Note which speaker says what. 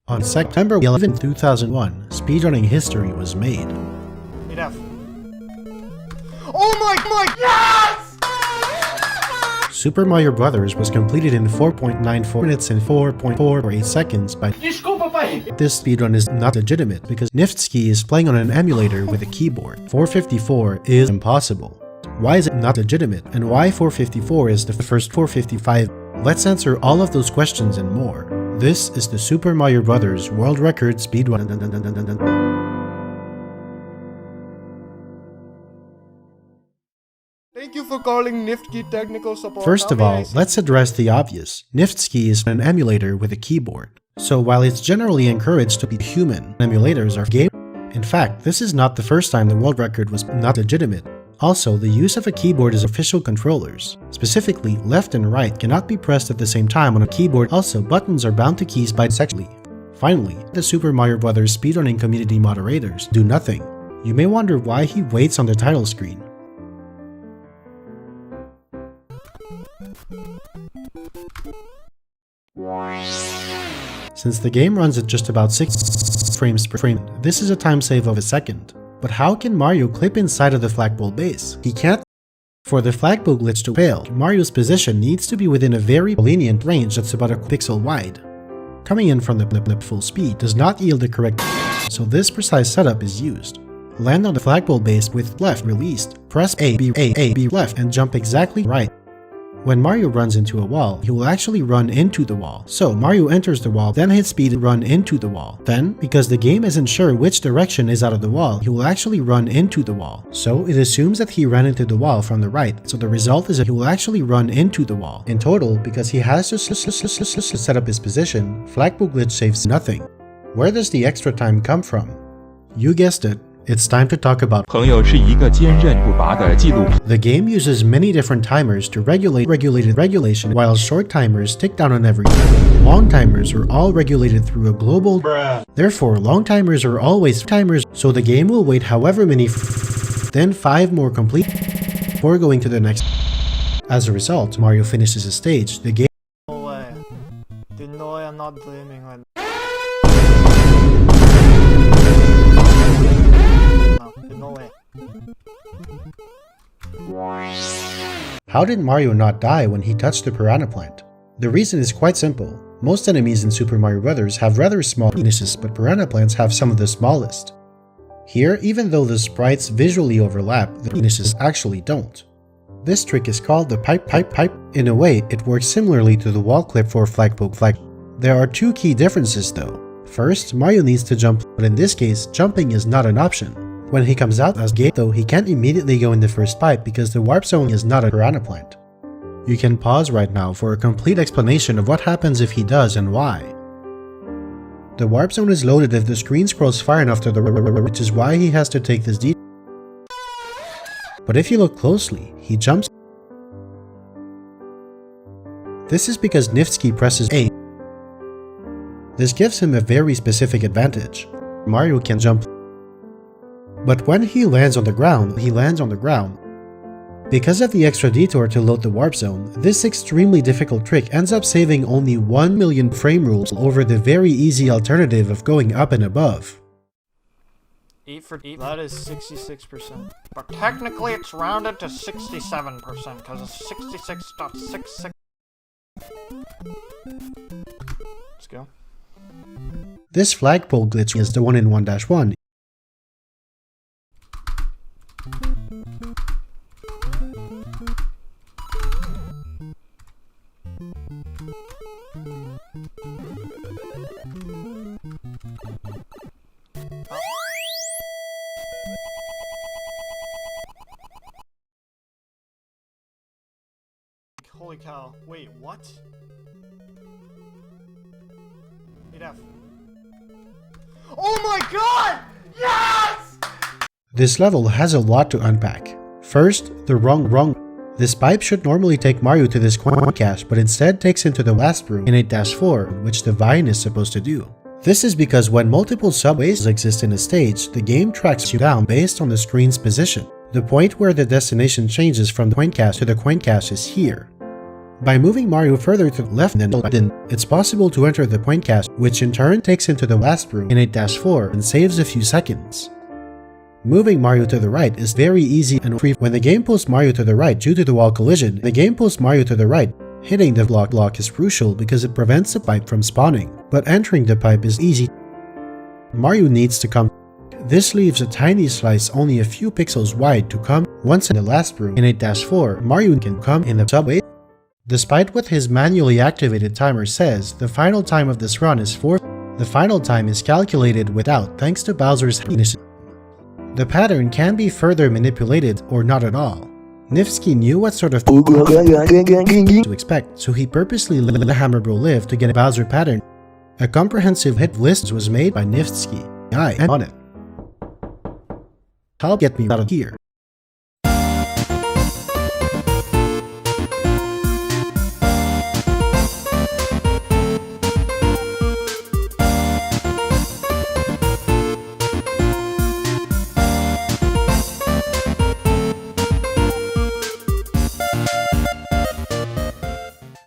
Speaker 1: On September 11, 2001, speedrunning history was made.
Speaker 2: Oh my yes!
Speaker 1: Super Mario Bros. Was completed in 4.94 minutes and 4.48 seconds by This speedrun is not legitimate because Niftski is playing on an emulator with a keyboard. 454 is impossible. Why is it not legitimate, and why 454 is the first 455? Let's answer all of those questions and more. This is the Super Mario Bros. World Record speedrun.
Speaker 2: Thank you for calling Niftski technical support.
Speaker 1: First of all, let's address the obvious. Niftski is an emulator with a keyboard. So while it's generally encouraged to be human, emulators are game. In fact, this is not the first time the world record was not legitimate. Also, the use of a keyboard is official controllers. Specifically, left and right cannot be pressed at the same time on a keyboard. Also, buttons are bound to keys bisexually. Finally, the Super Mario Bros. Speedrunning community moderators do nothing. You may wonder why he waits on the title screen. Since the game runs at just about 6 frames per frame, this is a time save of a second. But how can Mario clip inside of the flagpole base? He can't. For the flagpole glitch to fail, Mario's position needs to be within a very lenient range that's about a pixel wide. Coming in from the full speed does not yield the correct, so this precise setup is used. Land on the flagpole base with left released, press A, B left and jump exactly right. When Mario runs into a wall, he will actually run into the wall. So Mario enters the wall, then hit speed and run into the wall. Then, because the game isn't sure which direction is out of the wall, he will actually run into the wall. So it assumes that he ran into the wall from the right, so the result is that he will actually run into the wall. In total, because he has to set up his position, flagpole glitch saves nothing. Where does the extra time come from? You guessed it. It's time to talk about The game uses many different timers to regulate regulation, while short timers tick down on every long timers are all regulated through a global Therefore, long timers are always timers, so the game will wait however many then 5 more complete before going to the next. As a result, Mario finishes a stage, the game
Speaker 2: No way. Didn't know I'm not dreaming right now. No way.
Speaker 1: How did Mario not die when he touched the piranha plant? The reason is quite simple. Most enemies in Super Mario Bros. Have rather small penises, but piranha plants have some of the smallest. Here, even though the sprites visually overlap, the penises actually don't. This trick is called the pipe. In a way, it works similarly to the wall clip for flagpole. There are 2 key differences though. First, Mario needs to jump, but in this case, jumping is not an option. When he comes out as gate though, he can't immediately go in the first pipe because the warp zone is not a piranha plant. You can pause right now for a complete explanation of what happens if he does and why. The warp zone is loaded if the screen scrolls far enough to the which is why he has to take this detour. But if you look closely, he jumps. This is because Niftski presses A. This gives him a very specific advantage. Mario can jump. But when he lands on the ground, Because of the extra detour to load the warp zone, this extremely difficult trick ends up saving only 1 million frame rules over the very easy alternative of going up and above.
Speaker 2: 8 for 8, that is 66%. But technically it's rounded to 67% because it's 66.66. Let's go.
Speaker 1: This flagpole glitch is the 1-in-1-1.
Speaker 2: Holy cow. Wait, what? 8F. Oh my god! Yes!
Speaker 1: This level has a lot to unpack. First, the wrong. This pipe should normally take Mario to this coin cache, but instead takes him to the last room in 8-4, which the vine is supposed to do. This is because when multiple subways exist in a stage, the game tracks you down based on the screen's position. The point where the destination changes from the coin cache to the coin cache is here. By moving Mario further to the left and button, it's possible to enter the point cache, which in turn takes him to the last room in 8-4 and saves a few seconds. Moving Mario to the right is very easy and free. When the game pulls Mario to the right due to the wall collision, hitting the block is crucial because it prevents the pipe from spawning, but entering the pipe is easy. Mario needs to come. This leaves a tiny slice only a few pixels wide to come. Once in the last room in 8-4, Mario can come in the subway. Despite what his manually activated timer says, the final time of this run is 4. The final time is calculated without thanks to Bowser's initiative. The pattern can be further manipulated or not at all. Niftski knew what sort of to expect, so he purposely let the Hammer Bro live to get a Bowser pattern. A comprehensive hit list was made by Niftski. On it. Help get me out of here.